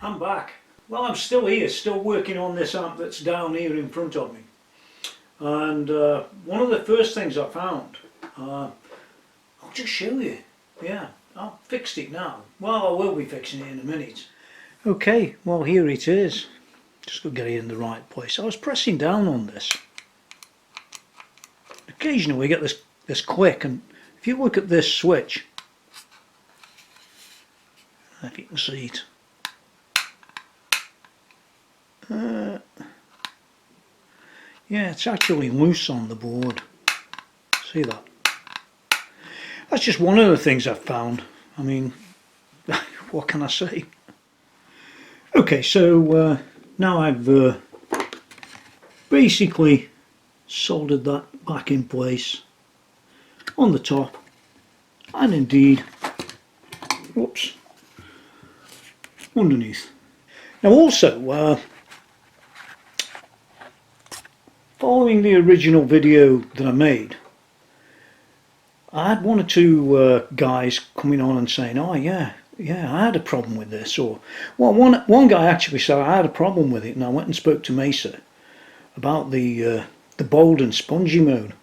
I'm back. Well, I'm still here, still working on this amp that's down here in front of me. And one of the first things I found, I'll just show you. Yeah, I've fixed it now. Well, I will be fixing it in a minute. Okay, well here it is. Just got to get it in the right place. I was pressing down on this. Occasionally we get this click, and if you look at this switch, if you can see it, yeah, it's actually loose on the board. See that? That's just one of the things I've found. I mean, what can I say? Okay, so now I've basically soldered that back in place on the top, and indeed, whoops, underneath. Now also, following the original video that I made, I had one or two guys coming on and saying, oh yeah, I had a problem with this, or well, one guy actually said I had a problem with it, and I went and spoke to Mesa about the bold and spongy mode.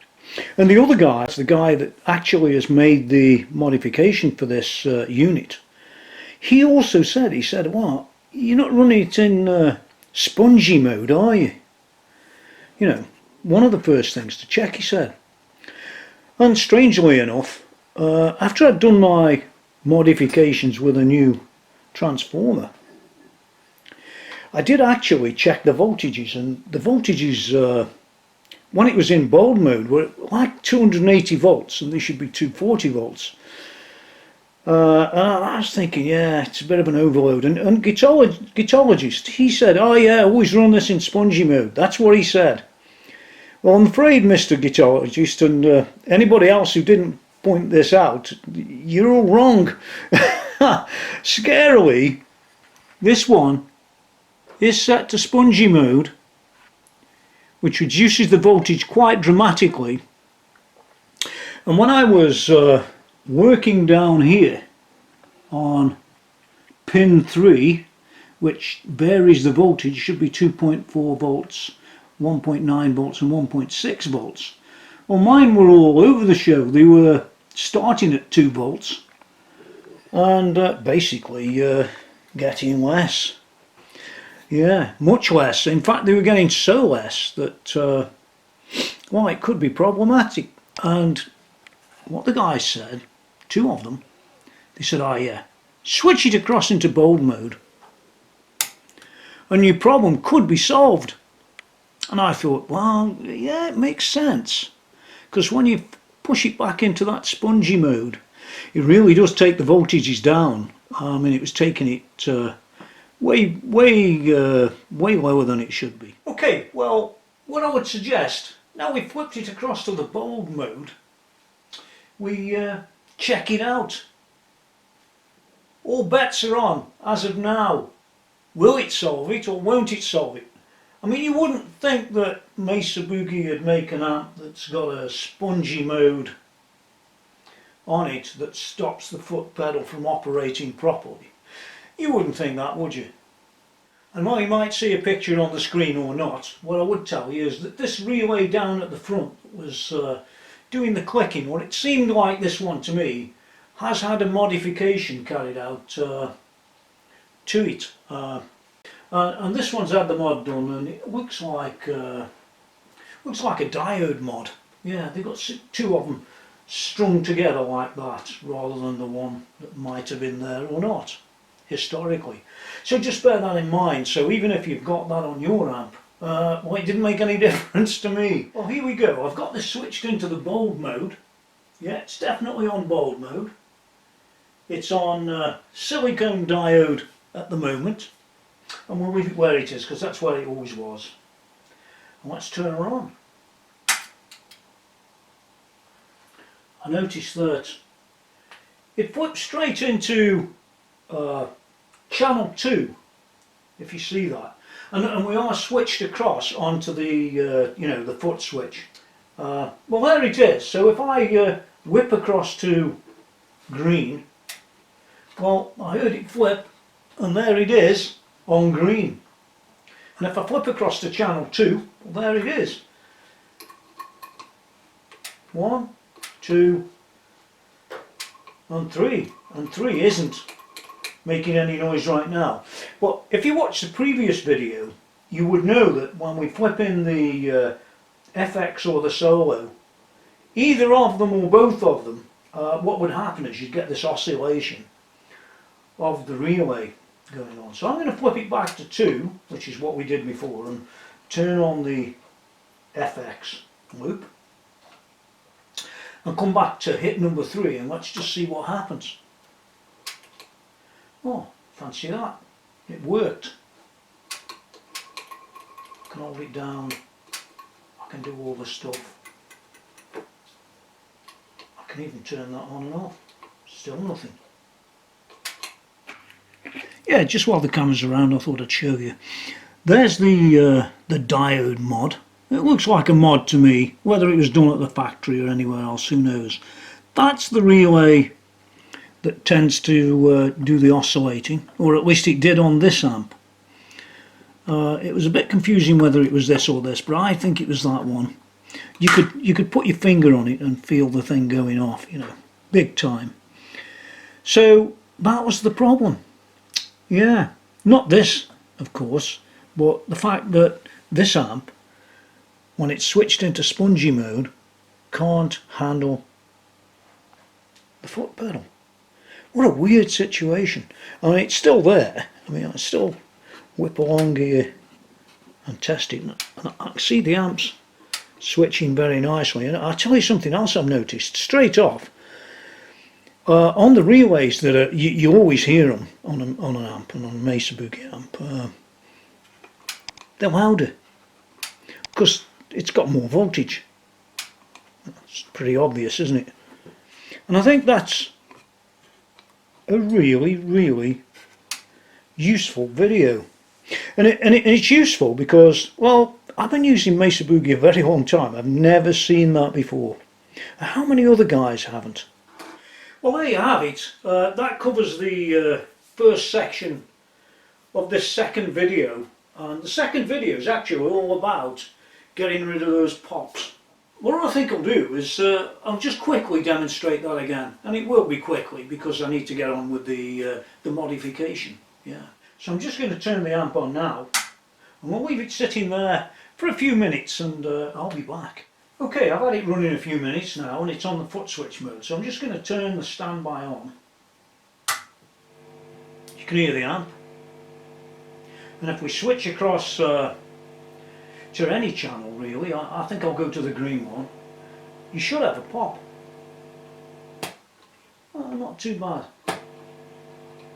And the other guy, the guy that actually has made the modification for this unit, he also said, he said, well, you're not running it in spongy mode, are you? You know, one of the first things to check, he said. And strangely enough, after I'd done my modifications with a new transformer, I did actually check the voltages, and the voltages when it was in bold mode were like 280 volts, and they should be 240 volts. And I was thinking, yeah, it's a bit of an overload. And guitarologist, he said, oh yeah, always run this in spongy mode. That's what he said. Well, I'm afraid, Mr. Guitarologist, and anybody else who didn't point this out, you're all wrong. Scarily, this one is set to spongy mode, which reduces the voltage quite dramatically. And when I was working down here on pin 3, which varies the voltage, should be 2.4 volts, 1.9 volts and 1.6 volts. Well, mine were all over the show. They were starting at 2 volts and basically getting less. Yeah, much less. In fact, they were getting so less that, well, it could be problematic. And what the guys said, two of them, they said, oh yeah, switch it across into bold mode and your problem could be solved. And I thought, well, yeah, it makes sense, because when you push it back into that spongy mode, it really does take the voltages down. I mean, it was taking it way lower than it should be. Okay, well, what I would suggest, now we've flipped it across to the bold mode, we check it out. All bets are on as of now. Will it solve it or won't it solve it? I mean, you wouldn't think that Mesa Boogie would make an amp that's got a spongy mode on it that stops the foot pedal from operating properly. You wouldn't think that, would you? And while you might see a picture on the screen or not, what I would tell you is that this relay down at the front was doing the clicking. What it seemed like, this one to me, has had a modification carried out to it. And this one's had the mod done, and it looks like a diode mod. Yeah, they've got two of them strung together like that, rather than the one that might have been there or not, historically. So just bear that in mind. So even if you've got that on your amp, well, it didn't make any difference to me. Well, here we go. I've got this switched into the bold mode. Yeah, it's definitely on bold mode. It's on silicone diode at the moment. And we'll leave it where it is, because that's where it always was. And let's turn her on. I noticed that it flips straight into channel 2, if you see that. And we are switched across onto the, you know, the foot switch. Well, there it is. So if I whip across to green, well, I heard it flip, and there it is. on green. And if I flip across to channel 2, well, there it is. 1, 2 and 3. And 3 isn't making any noise right now. But if you watch the previous video, you would know that when we flip in the FX or the solo, either of them or both of them, what would happen is you'd get this oscillation of the relay going on. So I'm going to flip it back to 2, which is what we did before, and turn on the FX loop and come back to hit number 3, and let's just see what happens. Oh, fancy that. It worked. I can hold it down. I can do all the stuff. I can even turn that on and off. Still nothing. Yeah, just while the camera's around, I thought I'd show you. There's the diode mod. It looks like a mod to me. Whether it was done at the factory or anywhere else, who knows. That's the relay that tends to do the oscillating, or at least it did on this amp. It was a bit confusing whether it was this or this, but I think it was that one. You could put your finger on it and feel the thing going off, you know, big time. So that was the problem. Yeah, not this, of course, but the fact that this amp, when it's switched into spongy mode, can't handle the foot pedal. What a weird situation. I mean, it's still there. I mean, I still whip along here and test it, and I can see the amps switching very nicely. And I'll tell you something else I've noticed straight off. On the relays that are, you always hear them on an amp, and on a Mesa Boogie amp, they're louder because it's got more voltage. It's pretty obvious, isn't it? And I think that's a really useful video, and it's useful because, well, I've been using Mesa Boogie a very long time. I've never seen that before. How many other guys haven't? Well, there you have it. That covers the first section of this second video, and the second video is actually all about getting rid of those pops. What I think I'll do is I'll just quickly demonstrate that again, and it will be quickly because I need to get on with the modification. Yeah. So I'm just going to turn the amp on now, and we'll leave it sitting there for a few minutes, and I'll be back. Okay, I've had it running a few minutes now, and it's on the foot switch mode, so I'm just going to turn the standby on. You can hear the amp, and if we switch across to any channel, really, I think I'll go to the green one. You should have a pop. Oh, not too bad.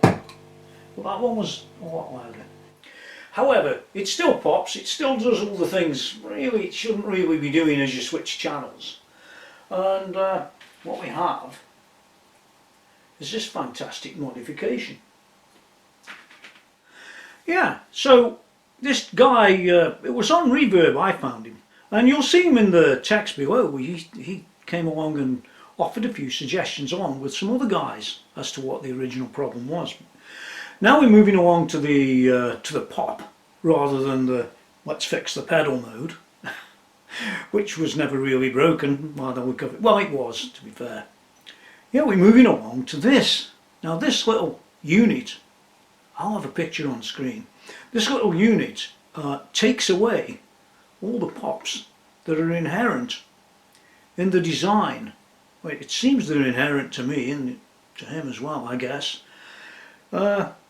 Well, that one was a lot louder. However, it still pops, it still does all the things really it shouldn't really be doing as you switch channels. And what we have is this fantastic modification. Yeah, so this guy, it was on Reverb I found him, and you'll see him in the text below. He came along and offered a few suggestions along with some other guys as to what the original problem was. Now we're moving along to the pop rather than the let's fix the pedal mode, which was never really broken by the look of it. Well, it was, to be fair. Yeah, we're moving along to this. Now this little unit, I'll have a picture on screen. This little unit takes away all the pops that are inherent in the design. Well, it seems they're inherent to me and to him as well, I guess.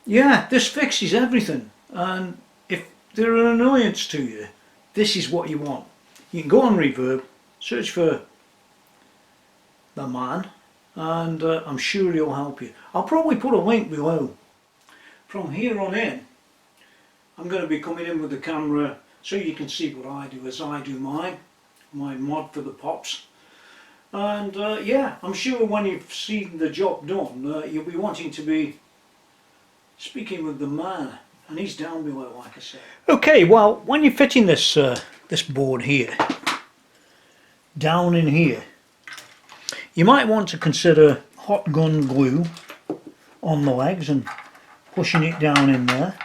Yeah, this fixes everything, and if they're an annoyance to you, this is what you want. You can go on Reverb, search for the man, and I'm sure he'll help you. I'll probably put a link below. From here on in, I'm going to be coming in with the camera so you can see what I do as I do my mod for the pops. And yeah, I'm sure when you've seen the job done, you'll be wanting to be speaking with the man, and he's down below, like I said. Okay, well, when you're fitting this this board here, down in here, you might want to consider hot gun glue on the legs and pushing it down in there.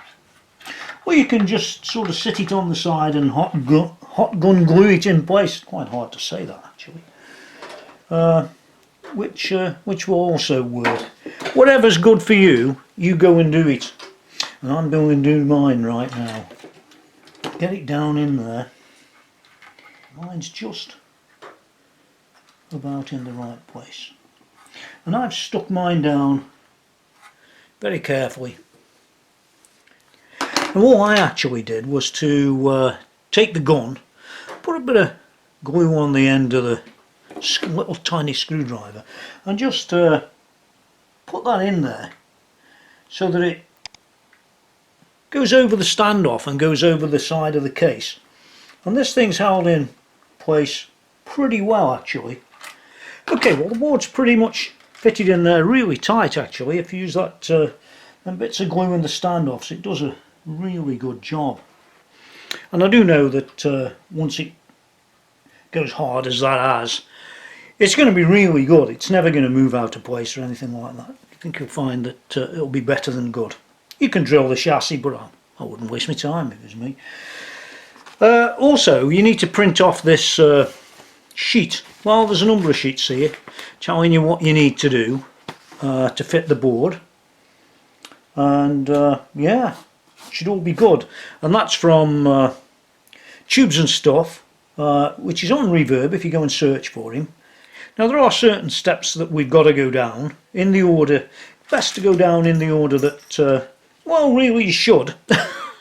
or you can just sort of sit it on the side and hot gun glue it in place. Quite hard to say that actually. Which will also work. Whatever's good for you, you go and do it. And I'm going to do mine right now. Get it down in there. Mine's just about in the right place. And I've stuck mine down very carefully. And all I actually did was to take the gun, put a bit of glue on the end of the little tiny screwdriver, and just put that in there so that it goes over the standoff and goes over the side of the case. And this thing's held in place pretty well actually. Okay, well the board's pretty much fitted in there really tight actually. If you use that them bits of glue in the standoffs, it does a really good job. And I do know that once it goes hard as that has, it's going to be really good. It's never going to move out of place or anything like that. I think you'll find that it'll be better than good. You can drill the chassis, but I wouldn't waste my time if it was me. Also, you need to print off this sheet. Well, there's a number of sheets here telling you what you need to do to fit the board. And yeah, it should all be good. And that's from Tubes and Stuff, which is on Reverb if you go and search for him. Now there are certain steps that we've got to go down in the order, best to go down in the order that, well really you should,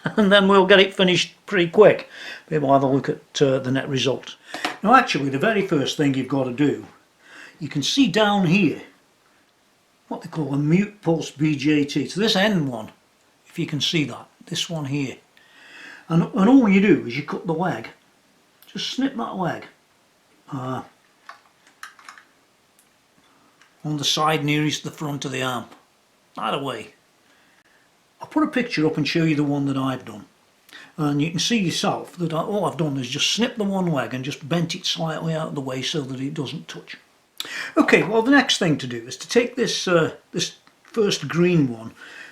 and then we'll get it finished pretty quick. Maybe we'll have a look at the net result. Now actually the very first thing you've got to do, you can see down here what they call a mute pulse BJT. So this end one, if you can see that, this one here. And all you do is you cut the leg, just snip that leg. On the side nearest the front of the amp. That away. I'll put a picture up and show you the one that I've done. And you can see yourself that all I've done is just snip the one leg and just bent it slightly out of the way so that it doesn't touch. Okay, well the next thing to do is to take this this first green one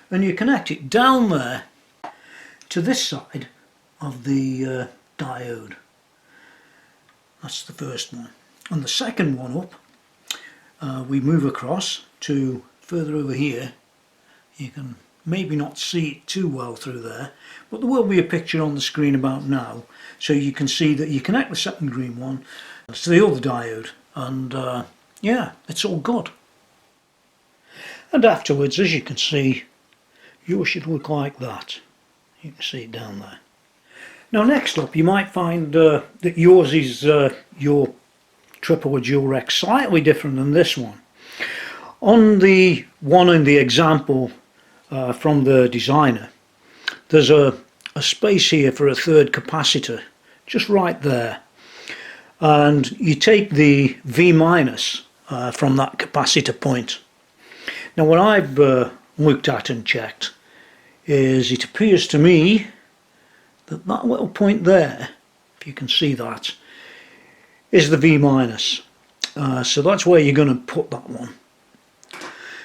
and you connect it down there to this side of the diode. That's the first one. And the second one up, we move across to further over here. You can maybe not see it too well through there, but there will be a picture on the screen about now, so you can see that you connect the second green one to the other diode, and yeah, it's all good. And afterwards, as you can see, yours should look like that. You can see it down there. Now next up, you might find that yours is your triple or dual rec slightly different than this one. On the one in the example from the designer, there's a space here for a third capacitor, just right there. And you take the V minus from that capacitor point. Now what I've looked at and checked is it appears to me that that little point there, if you can see that, is the V minus. So that's where you're going to put that one.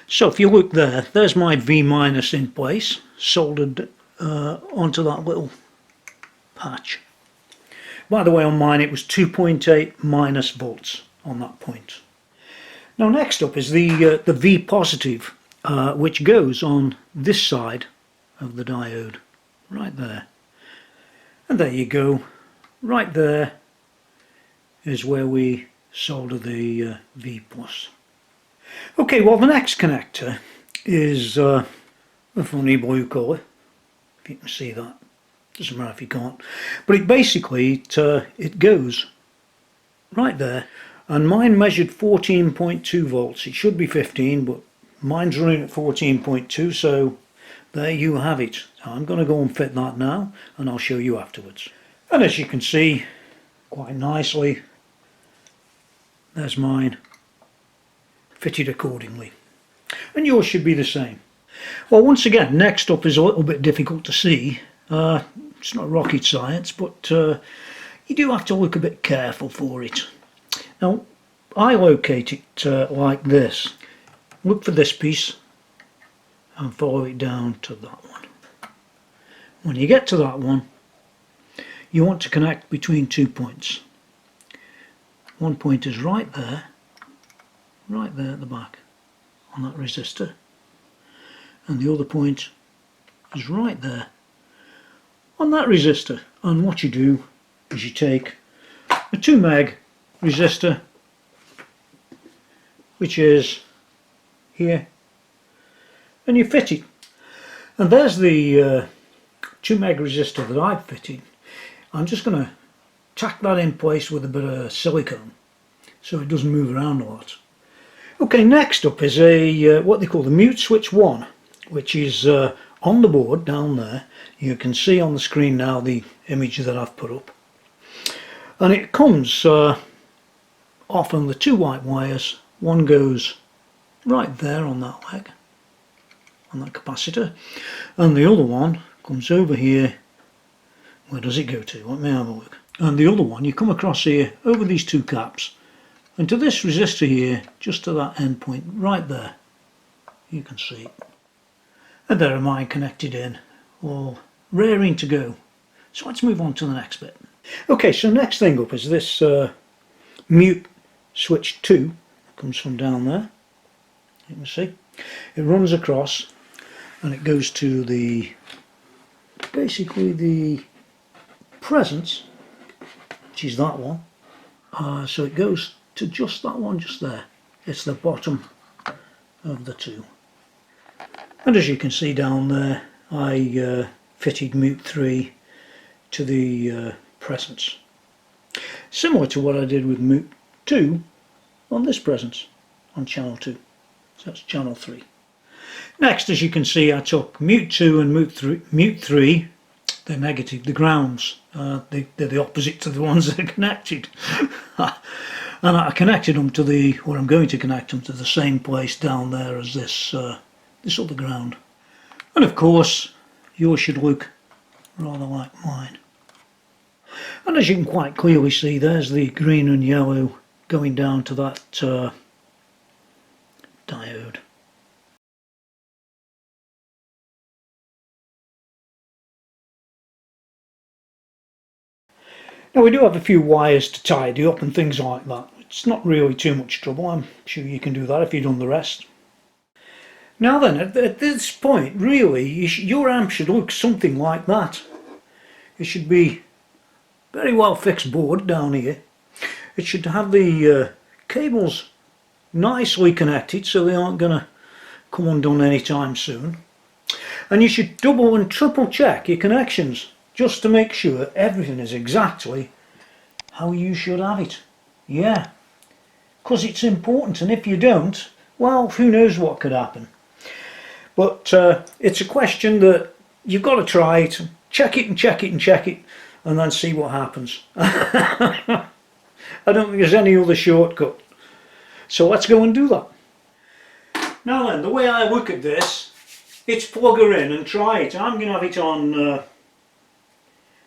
So if you look there, there's my V minus in place, soldered onto that little patch. By the way, on mine it was 2.8 minus volts on that point. Now next up is the V positive, which goes on this side of the diode, right there. And there you go, right there is where we solder the V plus. Okay, well the next connector is a funny blue colour, if you can see that. Doesn't matter if you can't. But it basically, it goes right there, and mine measured 14.2 volts. It should be 15, but mine's running at 14.2, so there you have it. So I'm going to go and fit that now, and I'll show you afterwards. And as you can see, quite nicely, there's mine, fitted accordingly. And yours should be the same. Well, once again, next up is a little bit difficult to see. It's not rocket science, but you do have to look a bit careful for it. Now, I locate it like this. Look for this piece and follow it down to that one. when you get to that one, you want to connect between 2 points. One point is right there at the back on that resistor, and the other point is right there on that resistor. And what you do is you take a 2 meg resistor, which is here, and you fit it. And there's the 2 meg resistor that I've fitted. I'm just going to tack that in place with a bit of silicone so it doesn't move around a lot. Okay, next up is a what they call the mute switch 1, which is on the board down there. You can see on the screen now the image that I've put up, and it comes off on the 2 white wires. One goes right there on that leg, on that capacitor, and the other one comes over here. Where does it go to? Let me have a look. And the other one, you come across here over these 2 caps and to this resistor here, just to that end point right there. You can see it. And there are mine connected in, all raring to go. So let's move on to the next bit. Okay, so next thing up is this mute switch 2. Comes from down there. You can see it runs across and it goes to the basically the presence, which is that one. So it goes to just that one just there. It's the bottom of the 2. And as you can see down there, I fitted mute 3 to the presence, similar to what I did with mute 2 on this presence on channel 2. So that's channel 3. Next, as you can see, I took mute 2 and mute 3, they're negative, the grounds, they're the opposite to the ones that are connected. And I connected them to or I'm going to connect them to the same place down there as this other ground. And of course, yours should look rather like mine. And as you can quite clearly see, there's the green and yellow going down to that diode. Now we do have a few wires to tidy up and things like that. It's not really too much trouble. I'm sure you can do that if you've done the rest. Now then, at this point, really, your amp should look something like that. It should be very well fixed board down here. It should have the cables nicely connected so they aren't going to come undone anytime soon. And you should double and triple check your connections just to make sure everything is exactly how you should have it. Yeah, because it's important, and if you don't, well, who knows what could happen. But it's a question that you've got to try it, check it and check it and check it, and then see what happens. I don't think there's any other shortcut. So let's go and do that. Now then, the way I look at this, it's plug her in and try it. I'm going to have it on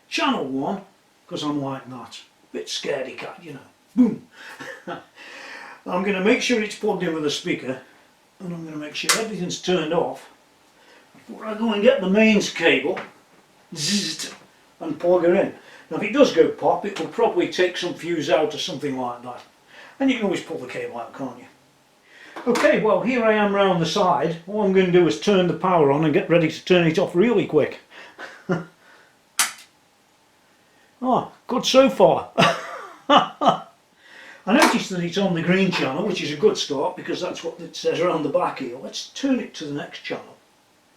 channel 1, because I'm like that. Bit scaredy cat, you know. Boom. I'm going to make sure it's plugged in with a speaker, and I'm going to make sure everything's turned off before I go and get the mains cable and plug her in. Now if it does go pop, it will probably take some fuse out or something like that. And you can always pull the cable out, can't you? Okay, well here I am round the side. All I'm going to do is turn the power on and get ready to turn it off really quick. Oh, good so far. I noticed that it's on the green channel, which is a good start because that's what it says around the back here. Let's turn it to the next channel,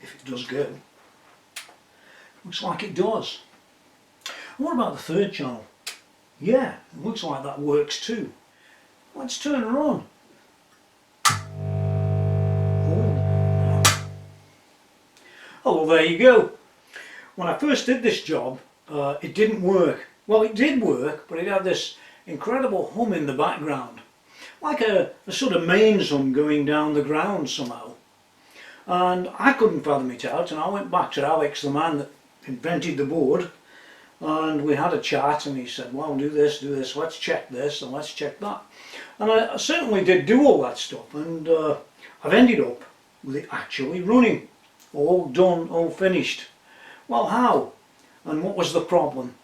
if it does go. Looks like it does. What about the third channel? Yeah, it looks like that works too. Let's turn her on. Oh, well, there you go. When I first did this job, it didn't work. Well, it did work, but it had this incredible hum in the background, like a sort of mains hum going down the ground somehow. And I couldn't fathom it out, and I went back to Alex, the man that invented the board, and we had a chat, and he said, well, do this, let's check this and let's check that. And I certainly did do all that stuff, and I've ended up with it actually running, all done, all finished, Well, how? And what was the problem?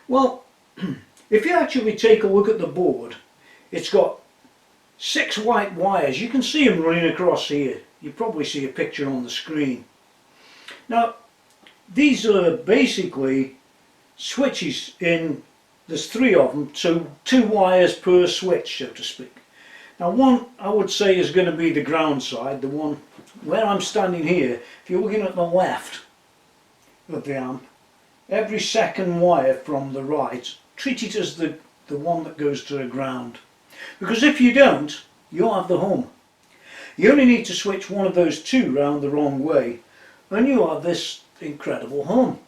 Well, if you actually take a look at the board, it's got 6 white wires. You can see them running across here. You probably see a picture on the screen. Now, these are basically switches in, there's 3 of them, so 2 wires per switch, so to speak. Now, one I would say is going to be the ground side, the one where I'm standing here. If you're looking at the left of the amp, every second wire from the right, treat it as the one that goes to the ground. Because if you don't, you'll have the hum. You only need to switch one of those 2 round the wrong way and you have this incredible hum.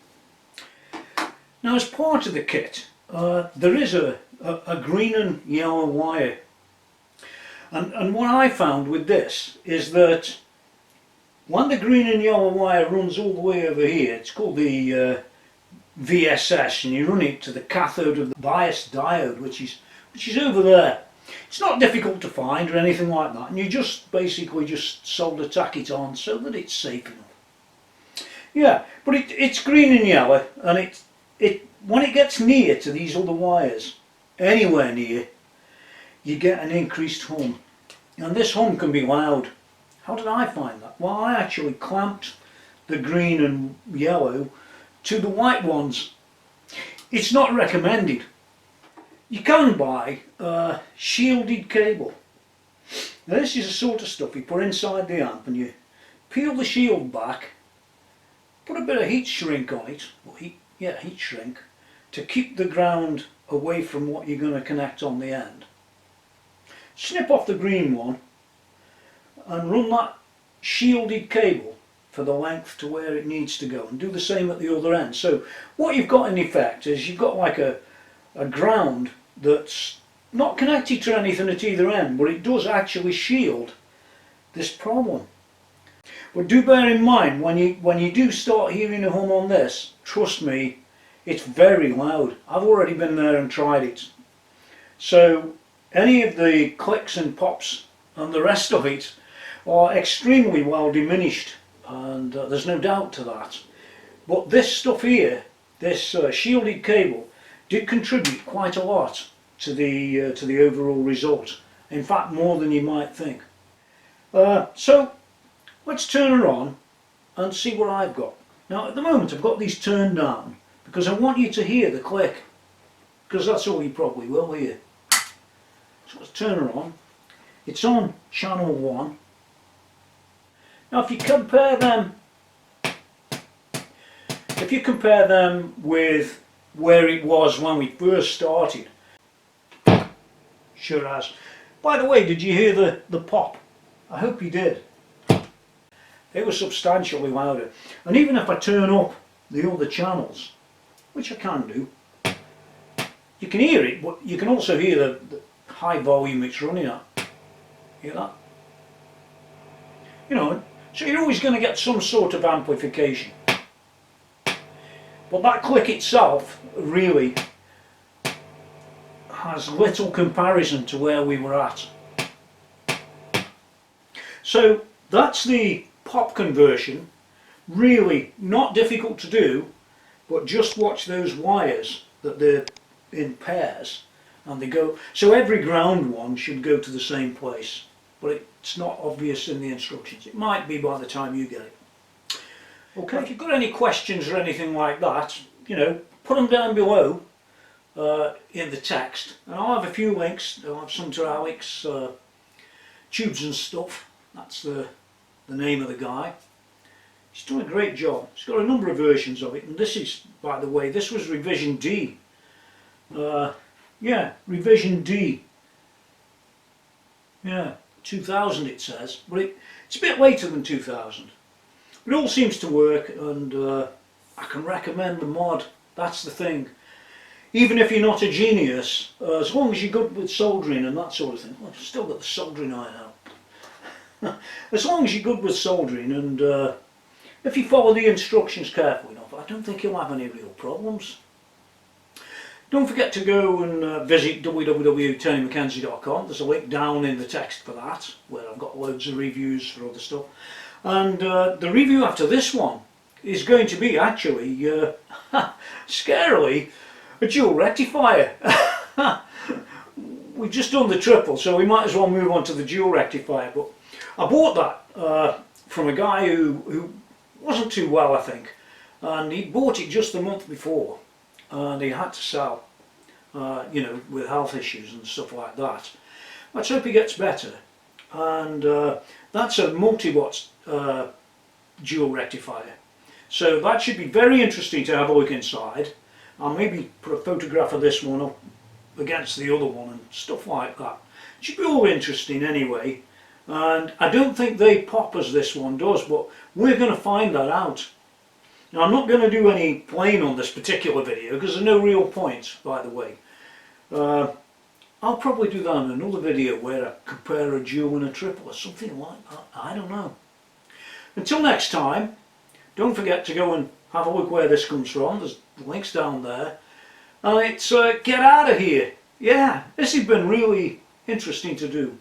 Now, as part of the kit, there is a green and yellow wire. And what I found with this is that when the green and yellow wire runs all the way over here, it's called the VSS, and you run it to the cathode of the bias diode, which is over there. It's not difficult to find or anything like that, and you just basically just solder tack it on so that it's safe enough. Yeah, but it's green and yellow, and when it gets near to these other wires, anywhere near, you get an increased hum. And this hum can be loud. How did I find that? Well, I actually clamped the green and yellow to the white ones. It's not recommended. You can buy a shielded cable. Now, this is the sort of stuff you put inside the amp, and you peel the shield back, put a bit of heat shrink on it, or heat shrink, to keep the ground away from what you're going to connect on the end. Snip off the green one and run that shielded cable for the length to where it needs to go, and do the same at the other end. So what you've got in effect is you've got like a ground that's not connected to anything at either end, but it does actually shield this problem. But do bear in mind, when you do start hearing a hum on this, trust me, it's very loud. I've already been there and tried it. So any of the clicks and pops and the rest of it are extremely well diminished, and there's no doubt to that. But this stuff here, this shielded cable, did contribute quite a lot to the overall result. In fact, more than you might think. So let's turn her on and see what I've got. Now, at the moment I've got these turned down because I want you to hear the click, because that's all you probably will hear. So let's turn her on. It's on channel 1. Now, if you compare them with where it was when we first started, sure has. By the way, did you hear the pop? I hope you did. It was substantially louder. And even if I turn up the other channels, which I can do, you can hear it, but you can also hear the high volume it's running at. Hear that? You know, so you're always going to get some sort of amplification. But that click itself really has little comparison to where we were at. So that's the pop conversion. Really not difficult to do, but just watch those wires that they're in pairs, and they go, so every ground one should go to the same place, but it's not obvious in the instructions. It might be by the time you get it. Okay, if you've got any questions or anything like that, you know, put them down below in the text, and I'll have a few links. I'll have some to Alex, Tubes and Stuff, that's the name of the guy. He's done a great job. He's got a number of versions of it, and this is, by the way, this was revision D. Yeah, revision D. Yeah, 2000 it says, but it's a bit later than 2000. It all seems to work, and I can recommend the mod. That's the thing. Even if you're not a genius, as long as you're good with soldering and that sort of thing. Well, I've still got the soldering iron out. As long as you're good with soldering, and if you follow the instructions carefully enough, I don't think you'll have any real problems. Don't forget to go and visit www.tonymckenziecom. There's a link down in the text for that, where I've got loads of reviews for other stuff. And the review after this one is going to be actually, scarily, a dual rectifier. We've just done the triple, so we might as well move on to the dual rectifier. But I bought that from a guy who wasn't too well, I think, and he bought it just the month before, and he had to sell, you know, with health issues and stuff like that. Let's hope he gets better. And that's a multi-watt dual rectifier, so that should be very interesting to have a look inside. I'll maybe put a photograph of this one up against the other one and stuff like that. It should be all interesting anyway, and I don't think they pop as this one does, but we're going to find that out. Now, I'm not going to do any playing on this particular video because there's no real point, by the way. I'll probably do that in another video where I compare a dual and a triple or something like that. I don't know. Until next time, don't forget to go and have a look where this comes from. There's the links down there. And it's get out of here. Yeah, this has been really interesting to do.